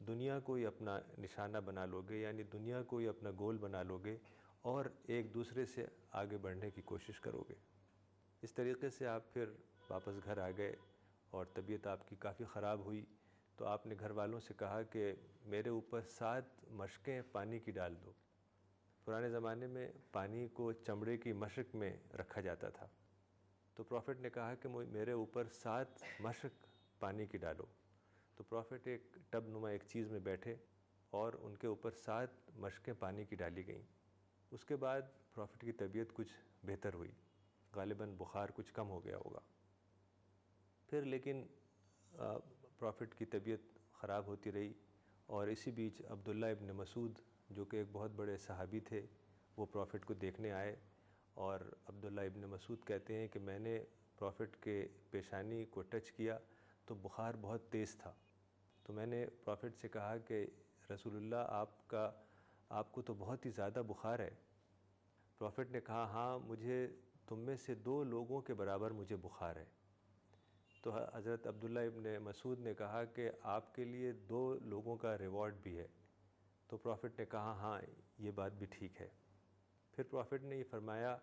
دنیا کو ہی اپنا نشانہ بنا لوگے، یعنی دنیا کو ہی اپنا گول بنا لوگے اور ایک دوسرے سے آگے بڑھنے کی کوشش کرو گے۔ اس طریقے سے آپ پھر واپس گھر آ گئے اور طبیعت آپ کی کافی خراب ہوئی، تو آپ نے گھر والوں سے کہا کہ میرے اوپر 7 مشقیں پانی کی ڈال دو۔ پرانے زمانے میں پانی کو چمڑے کی مشق میں رکھا جاتا تھا، تو پروفٹ نے کہا کہ میرے اوپر 7 مشق پانی کی ڈالو۔ تو پروفٹ ایک ٹب نما ایک چیز میں بیٹھے اور ان کے اوپر 7 مشقیں پانی کی ڈالی گئیں۔ اس کے بعد پروفٹ کی طبیعت کچھ بہتر ہوئی، غالباً بخار کچھ کم ہو گیا ہوگا۔ پھر لیکن پروفٹ کی طبیعت خراب ہوتی رہی، اور اسی بیچ عبداللہ ابن مسعود جو کہ ایک بہت بڑے صحابی تھے، وہ پروفٹ کو دیکھنے آئے، اور عبداللہ ابن مسعود کہتے ہیں کہ میں نے پروفٹ کے پیشانی کو ٹچ کیا تو بخار بہت تیز تھا، تو میں نے پروفٹ سے کہا کہ رسول اللہ آپ کو تو بہت ہی زیادہ بخار ہے۔ پروفٹ نے کہا ہاں، مجھے تم میں سے 2 لوگوں کے برابر مجھے بخار ہے۔ تو حضرت عبداللہ ابن مسعود نے کہا کہ آپ کے لیے 2 لوگوں کا ریوارڈ بھی ہے۔ تو پروفٹ نے کہا ہاں، یہ بات بھی ٹھیک ہے۔ پھر پروفٹ نے یہ فرمایا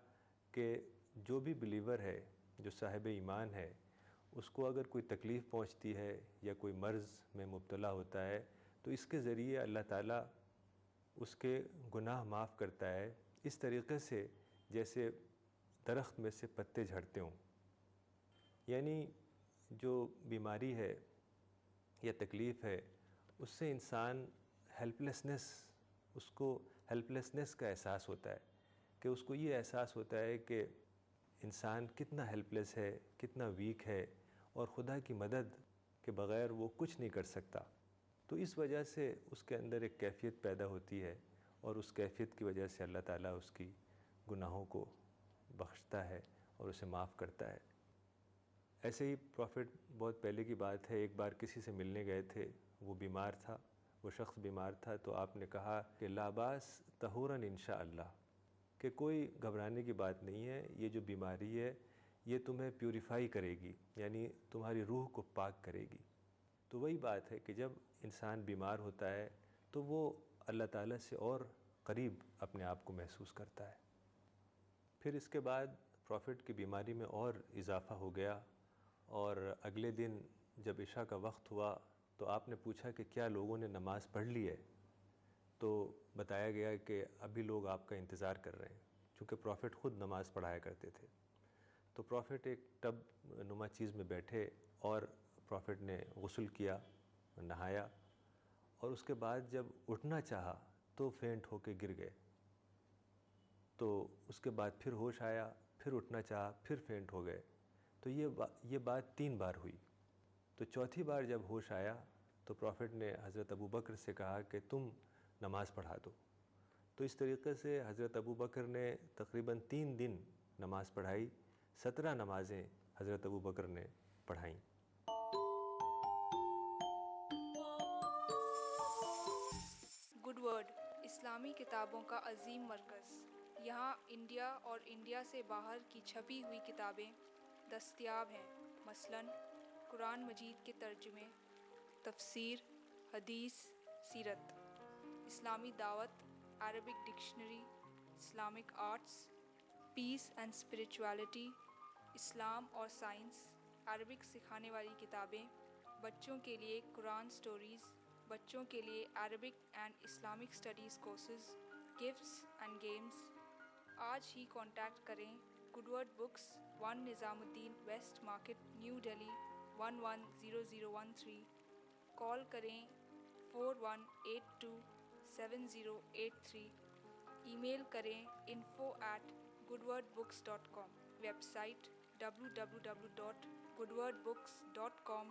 کہ جو بھی بلیور ہے، جو صاحب ایمان ہے، اس کو اگر کوئی تکلیف پہنچتی ہے یا کوئی مرض میں مبتلا ہوتا ہے تو اس کے ذریعے اللہ تعالیٰ اس کے گناہ معاف کرتا ہے، اس طریقے سے جیسے درخت میں سے پتے جھڑتے ہوں۔ یعنی جو بیماری ہے یا تکلیف ہے، اس سے انسان اس کو ہیلپلیسنس کا احساس ہوتا ہے، کہ اس کو یہ احساس ہوتا ہے کہ انسان کتنا ہیلپلیس ہے، کتنا ویک ہے، اور خدا کی مدد کے بغیر وہ کچھ نہیں کر سکتا۔ تو اس وجہ سے اس کے اندر ایک کیفیت پیدا ہوتی ہے، اور اس کیفیت کی وجہ سے اللہ تعالیٰ اس کی گناہوں کو بخشتا ہے اور اسے معاف کرتا ہے۔ ایسے ہی پروفٹ، بہت پہلے کی بات ہے، ایک بار کسی سے ملنے گئے تھے، وہ بیمار تھا، وہ شخص بیمار تھا، تو آپ نے کہا کہ لا باس طہوراً انشاءاللہ، کہ کوئی گھبرانے کی بات نہیں ہے، یہ جو بیماری ہے یہ تمہیں پیوریفائی کرے گی، یعنی تمہاری روح کو پاک کرے گی۔ تو وہی بات ہے کہ جب انسان بیمار ہوتا ہے تو وہ اللہ تعالیٰ سے اور قریب اپنے آپ کو محسوس کرتا ہے۔ پھر اس کے بعد پروفٹ کی بیماری میں اور اضافہ ہو گیا، اور اگلے دن جب عشاء کا وقت ہوا تو آپ نے پوچھا کہ کیا لوگوں نے نماز پڑھ لی ہے؟ تو بتایا گیا کہ ابھی لوگ آپ کا انتظار کر رہے ہیں، چونکہ پروفٹ خود نماز پڑھایا کرتے تھے۔ تو پروفٹ ایک ٹب نما چیز میں بیٹھے، اور پروفٹ نے غسل کیا، نہایا، اور اس کے بعد جب اٹھنا چاہا تو فینٹ ہو کے گر گئے۔ تو اس کے بعد پھر ہوش آیا، پھر اٹھنا چاہا، پھر فینٹ ہو گئے۔ تو یہ بات 3 بار ہوئی۔ تو چوتھی بار جب ہوش آیا تو پروفٹ نے حضرت ابوبکر سے کہا کہ تم نماز پڑھا دو۔ تو اس طریقے سے حضرت ابوبکر نے تقریباً 3 دن نماز پڑھائی، 17 نمازیں حضرت ابوبکر نے پڑھائیں۔ گڈ ورڈ اسلامی کتابوں کا عظیم مرکز۔ یہاں انڈیا اور انڈیا سے باہر کی چھپی ہوئی کتابیں دستیاب ہیں، مثلاً قرآن مجید کے ترجمے، تفسیر، حدیث، سیرت، اسلامی دعوت، Arabic dictionary, Islamic arts, peace and spirituality, اسلام اور سائنس، عربک سکھانے والی کتابیں، بچوں کے لیے قرآن سٹوریز، بچوں کے لیے Arabic and Islamic studies courses, gifts and games. آج ہی کانٹیکٹ کریں Goodword Books, 1 Nizamuddin West Market, New Delhi 110013۔ Call کریں 41827083۔ ای میل کریں info@goodwordbooks.com۔ Website www.goodwordbooks.com۔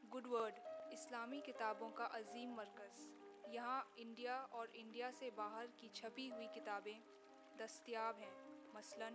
Good word اسلامی کتابوں کا عظیم مرکز۔ یہاں انڈیا اور انڈیا سے باہر کی چھپی ہوئی کتابیں دستیاب ہیں، مثلاً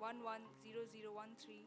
110013।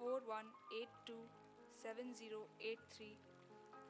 41827083।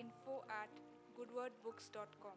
info@goodwordbooks.com।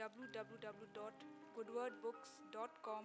www.goodwordbooks.com।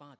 5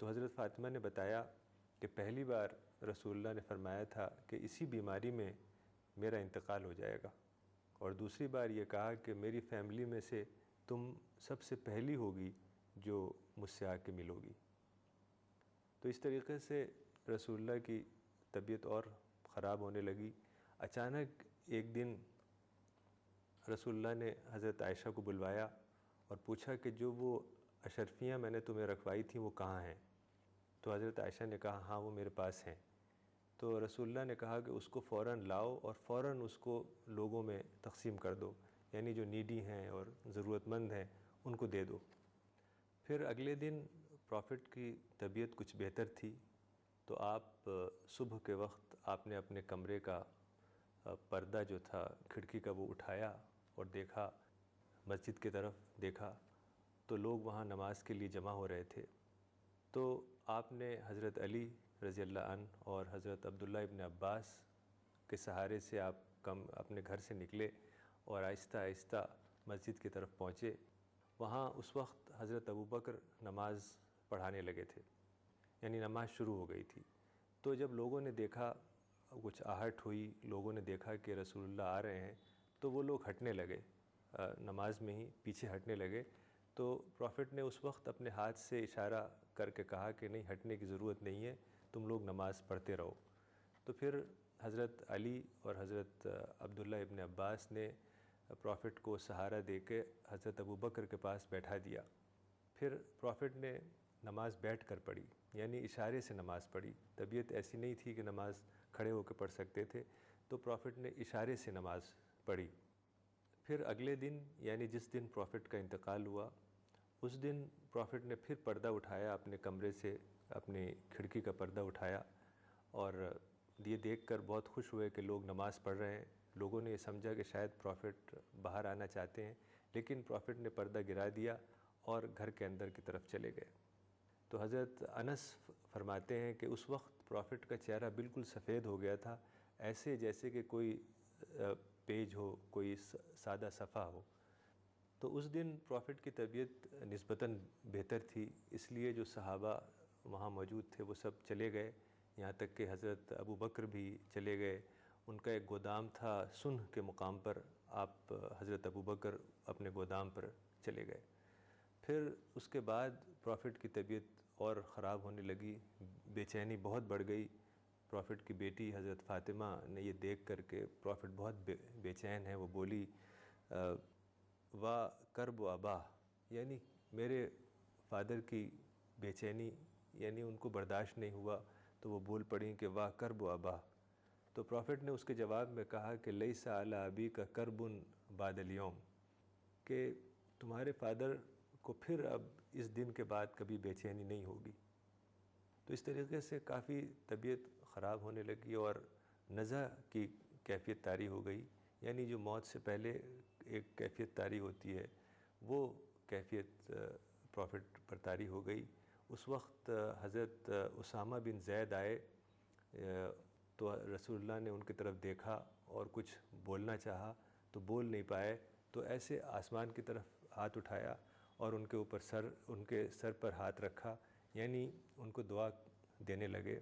تو حضرت فاطمہ نے بتایا کہ پہلی بار رسول اللہ نے فرمایا تھا کہ اسی بیماری میں میرا انتقال ہو جائے گا، اور دوسری بار یہ کہا کہ میری فیملی میں سے تم سب سے پہلی ہوگی جو مجھ سے آ کے ملوگی۔ تو اس طریقے سے رسول اللہ کی طبیعت اور خراب ہونے لگی۔ اچانک ایک دن رسول اللہ نے حضرت عائشہ کو بلوایا اور پوچھا کہ جو وہ اشرفیاں میں نے تمہیں رکھوائی تھیں وہ کہاں ہیں؟ تو حضرت عائشہ نے کہا ہاں وہ میرے پاس ہیں۔ تو رسول اللہ نے کہا کہ اس کو فوراً لاؤ اور فوراً اس کو لوگوں میں تقسیم کر دو، یعنی جو نیڈی ہیں اور ضرورت مند ہیں ان کو دے دو۔ پھر اگلے دن پروفٹ کی طبیعت کچھ بہتر تھی، تو آپ صبح کے وقت آپ نے اپنے کمرے کا پردہ جو تھا کھڑکی کا وہ اٹھایا اور دیکھا، مسجد کی طرف دیکھا تو لوگ وہاں نماز کے لیے جمع ہو رہے تھے۔ تو آپ نے حضرت علی رضی اللہ عنہ اور حضرت عبداللہ ابن عباس کے سہارے سے آپ اپنے گھر سے نکلے اور آہستہ آہستہ مسجد کی طرف پہنچے۔ وہاں اس وقت حضرت ابوبکر نماز پڑھانے لگے تھے، یعنی نماز شروع ہو گئی تھی۔ تو جب لوگوں نے دیکھا، کچھ آہٹ ہوئی، لوگوں نے دیکھا کہ رسول اللہ آ رہے ہیں، تو وہ لوگ ہٹنے لگے، نماز میں ہی پیچھے ہٹنے لگے۔ تو پروفٹ نے اس وقت اپنے ہاتھ سے اشارہ کر کے کہا کہ نہیں، ہٹنے کی ضرورت نہیں ہے، تم لوگ نماز پڑھتے رہو۔ تو پھر حضرت علی اور حضرت عبداللہ ابن عباس نے پروفٹ کو سہارا دے کے حضرت ابوبکر کے پاس بیٹھا دیا۔ پھر پروفٹ نے نماز بیٹھ کر پڑھی، یعنی اشارے سے نماز پڑھی۔ طبیعت ایسی نہیں تھی کہ نماز کھڑے ہو کے پڑھ سکتے تھے، تو پروفٹ نے اشارے سے نماز پڑھی۔ پھر اگلے دن، یعنی جس دن پروفٹ کا انتقال ہوا، اس دن پروفٹ نے پھر پردہ اٹھایا اپنے کمرے سے، اپنی کھڑکی کا پردہ اٹھایا، اور یہ دیکھ کر بہت خوش ہوئے کہ لوگ نماز پڑھ رہے ہیں۔ لوگوں نے یہ سمجھا کہ شاید پروفٹ باہر آنا چاہتے ہیں، لیکن پروفٹ نے پردہ گرا دیا اور گھر کے اندر کی طرف چلے گئے۔ تو حضرت انس فرماتے ہیں کہ اس وقت پروفٹ کا چہرہ بالکل سفید ہو گیا تھا، ایسے جیسے کہ کوئی پیج ہو، کوئی سادہ صفحہ ہو۔ تو اس دن پروفٹ کی طبیعت نسبتاً بہتر تھی، اس لیے جو صحابہ وہاں موجود تھے وہ سب چلے گئے، یہاں تک کہ حضرت ابوبکر بھی چلے گئے۔ ان کا ایک گودام تھا سنہ کے مقام پر، آپ حضرت ابوبکر اپنے گودام پر چلے گئے۔ پھر اس کے بعد پروفٹ کی طبیعت اور خراب ہونے لگی، بے چینی بہت بڑھ گئی۔ پروفٹ کی بیٹی حضرت فاطمہ نے یہ دیکھ کر کہ پروفٹ بہت بے چین ہے، وہ بولی وا کرب و ابا، یعنی میرے فادر کی بے چینی، یعنی ان کو برداشت نہیں ہوا، تو وہ بول پڑیں کہ وا کرب و ابا۔ تو پروفٹ نے اس کے جواب میں کہا کہ لیس علی ابی کا کرب بعد الیوم، کہ تمہارے فادر کو پھر اب اس دن کے بعد کبھی بے چینی نہیں ہوگی۔ تو اس طریقے سے کافی طبیعت خراب ہونے لگی اور نزع کی کیفیت طاری ہو گئی، یعنی جو موت سے پہلے ایک کیفیت طاری ہوتی ہے، وہ کیفیت پروفٹ پر طاری ہو گئی۔ اس وقت حضرت اسامہ بن زید آئے، تو رسول اللہ نے ان کی طرف دیکھا اور کچھ بولنا چاہا تو بول نہیں پائے، تو ایسے آسمان کی طرف ہاتھ اٹھایا اور ان کے اوپر ان کے سر پر ہاتھ رکھا، یعنی ان کو دعا دینے لگے۔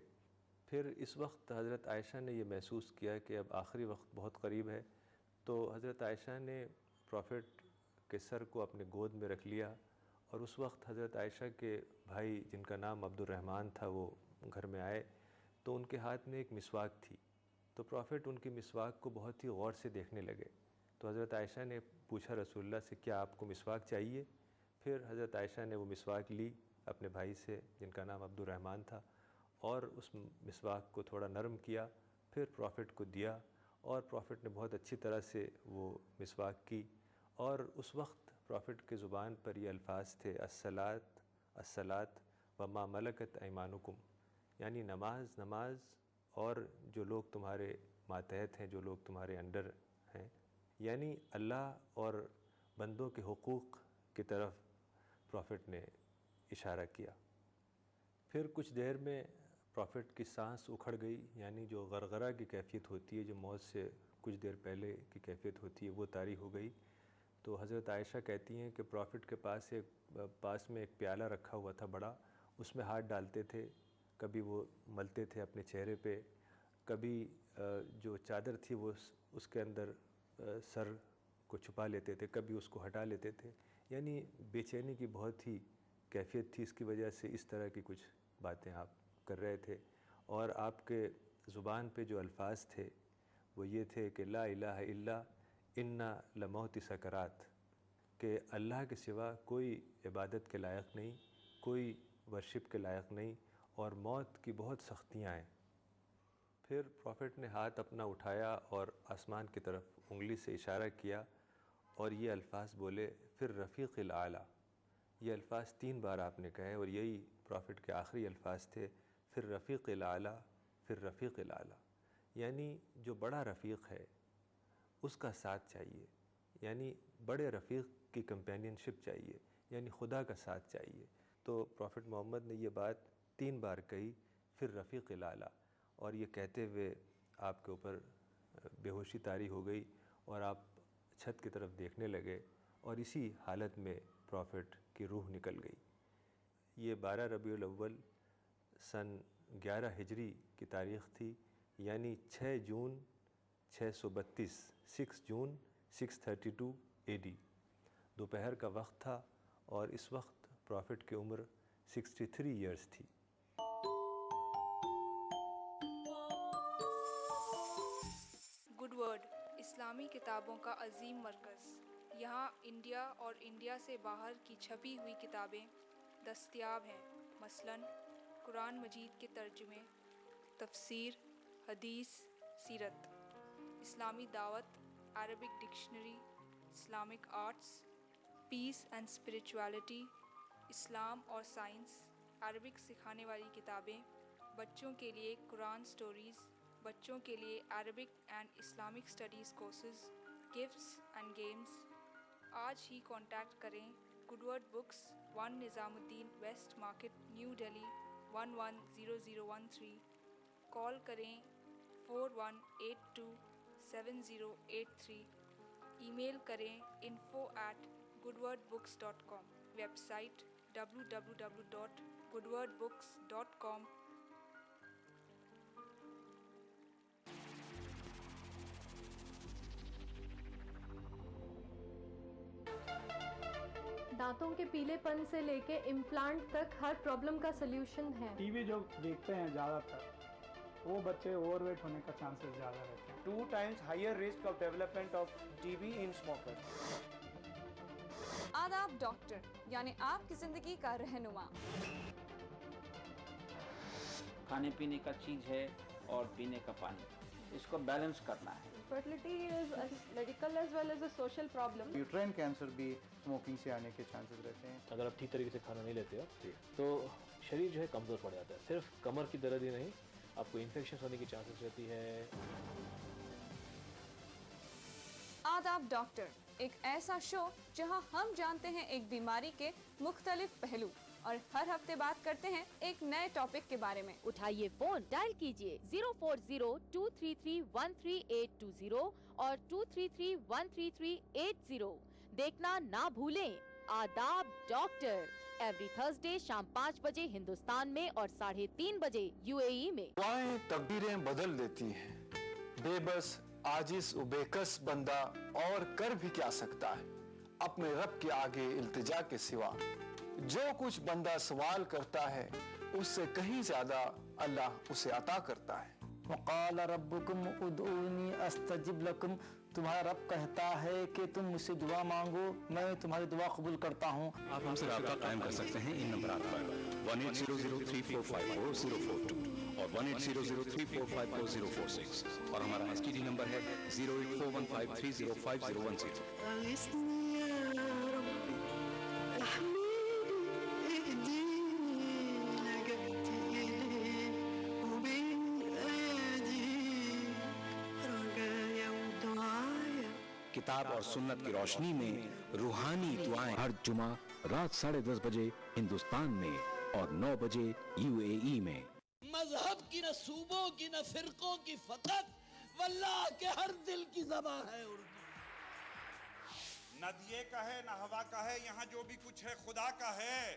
پھر اس وقت حضرت عائشہ نے یہ محسوس کیا کہ اب آخری وقت بہت قریب ہے، تو حضرت عائشہ نے پروفٹ کے سر کو اپنے گود میں رکھ لیا، اور اس وقت حضرت عائشہ کے بھائی جن کا نام عبد الرحمن تھا وہ گھر میں آئے، تو ان کے ہاتھ میں ایک مسواک تھی، تو پروفٹ ان کی مسواک کو بہت ہی غور سے دیکھنے لگے۔ تو حضرت عائشہ نے پوچھا رسول اللہ سے کیا آپ کو مسواک چاہیے؟ پھر حضرت عائشہ نے وہ مسواک لی اپنے بھائی سے جن کا نام عبد الرحمن تھا، اور اس مسواک کو تھوڑا نرم کیا، پھر پروفٹ کو دیا، اور پروفٹ نے بہت اچھی طرح سے وہ مسواک کی، اور اس وقت پروفٹ کے زبان پر یہ الفاظ تھے الصلاۃ الصلاۃ وما ملکت ایمانکم، یعنی نماز نماز اور جو لوگ تمہارے ماتحت ہیں، جو لوگ تمہارے انڈر ہیں، یعنی اللہ اور بندوں کے حقوق کی طرف پروفٹ نے اشارہ کیا۔ پھر کچھ دیر میں پروفٹ کی سانس اکھڑ گئی، یعنی جو غرغرہ کی کیفیت ہوتی ہے، جو موت سے کچھ دیر پہلے کی کیفیت ہوتی ہے، وہ طاری ہو گئی۔ تو حضرت عائشہ کہتی ہیں کہ پروفٹ کے پاس میں ایک پیالہ رکھا ہوا تھا بڑا، اس میں ہاتھ ڈالتے تھے، کبھی وہ ملتے تھے اپنے چہرے پہ، کبھی جو چادر تھی وہ اس کے اندر سر کو چھپا لیتے تھے، کبھی اس کو ہٹا لیتے تھے. یعنی بے چینی کی بہت ہی کیفیت تھی، اس کی وجہ سے اس طرح کی کچھ باتیں آپ کر رہے تھے. اور آپ کے زبان پہ جو الفاظ تھے وہ یہ تھے کہ لا الہ الا انا لموت سکرات، کہ اللہ کے سوا کوئی عبادت کے لائق نہیں، کوئی ورشپ کے لائق نہیں، اور موت کی بہت سختیاں ہیں. پھر پروفٹ نے ہاتھ اپنا اٹھایا اور آسمان کی طرف انگلی سے اشارہ کیا اور یہ الفاظ بولے، پھر رفیق الاعلیٰ. یہ الفاظ 3 بار آپ نے کہے اور یہی پروفٹ کے آخری الفاظ تھے، پھر رفیق الاعلیٰ، پھر رفیق الاعلیٰ. یعنی جو بڑا رفیق ہے اس کا ساتھ چاہیے، یعنی بڑے رفیق کی کمپینین شپ چاہیے، یعنی خدا کا ساتھ چاہیے. تو پروفٹ محمد نے یہ بات 3 بار کہی، پھر رفیق الاعلیٰ، اور یہ کہتے ہوئے آپ کے اوپر بے ہوشی طاری ہو گئی اور آپ چھت کی طرف دیکھنے لگے، اور اسی حالت میں پروفٹ کی روح نکل گئی. یہ 12 ربیع الاول سن 11 ہجری کی تاریخ تھی، یعنی 6 جون 632، 6 جون 632 AD. دوپہر کا وقت تھا اور اس وقت پروفٹ کی عمر 63 ایئرز تھی. گڈ ورڈ اسلامی کتابوں کا عظیم مرکز. یہاں انڈیا اور انڈیا سے باہر کی چھپی ہوئی کتابیں دستیاب ہیں، مثلاً قرآن مجید کے ترجمے، تفسیر، حدیث، سیرت، اسلامی دعوت، Arabic dictionary, Islamic arts, peace and spirituality, اسلام اور سائنس، عربک سکھانے والی کتابیں، بچوں کے لیے قرآن سٹوریز، بچوں کے لیے Arabic and Islamic studies courses, gifts and games. آج ہی کانٹیکٹ کریں Goodword Books, 1 Nizamuddin West Market, New Delhi 110013. Call کریں 41827083. ای میل کریں info@goodwordbooks.com. Website www.goodwordbooks.com. دانتوں کے پیلے پن سے لے کے امپلانٹ تک ہر پرابلم کا سلیوشن ہے. ٹی وی جو دیکھتے ہیں زیادہ تر وہ بچے اوور ویٹ ہونے کا چانسز زیادہ رہتے ہیں. 2 times higher risk of development of TB in smokers. آداب ڈاکٹر، یعنی آپ کی زندگی کا رہنما. کھانے پینے کا چیز ہے اور پینے کا پانی، اس کو بیلنس کرنا ہے. Fertility is a medical as well as a social problem. Uterine cancer بھی اسموکنگ سے آنے کے چانسز رہتے ہیں. اگر آپ ٹھیک طریقے سے کھانا نہیں لیتے ہو تو شریر جو ہے کمزور پڑ جاتا ہے. صرف کمر کی درد ہی نہیں، آپ کو انفیکشن ہونے کی چانسز رہتی ہے. آداب ڈاکٹر، ایک ایسا شو جہاں ہم جانتے ہیں ایک بیماری کے مختلف پہلو اور ہر ہفتے بات کرتے ہیں ایک نئے ٹاپک کے بارے میں. اٹھائیے فون، ڈائل کیجئے 04023313820 اور 233-133-80. دیکھنا نہ بھولیں آداب ڈاکٹر، ایوری تھرسڈے شام 5 بجے ہندوستان میں اور 3:30 بجے UAE میں. دعائیں تقدیریں بدل دیتی ہیں. بے بس عاجز و بےکس بندہ اور کر بھی کیا سکتا ہے اپنے رب کے آگے التجا کے سوا. جو کچھ بندہ سوال کرتا ہے اس سے کہیں زیادہ اللہ اسے عطا کرتا ہے. وقال ربکم ادعونی استجب لکم، تمہارا رب کہتا ہے کہ تم مجھ سے دعا مانگو، میں تمہاری دعا قبول کرتا ہوں. آپ ہم سے رابطہ قائم کر سکتے ہیں ان نمبرات پر 180034544042 اور 180034544046 اور ہمارا STD نمبر ہے 08415305010. کتاب اور سنت کی روشنی میں روحانی دعائیں ہر جمعہ رات 10:30 بجے ہندوستان میں اور 9 بجے UAE میں. مذہب کی نہ صوبوں کی نہ فرقوں کی فقط، واللہ کے ہر دل کی زبان ہے اردو. نہ دیے کا ہے نہ ہوا کا ہے، یہاں جو بھی کچھ ہے خدا کا ہے.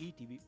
ETV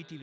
ETV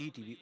ETV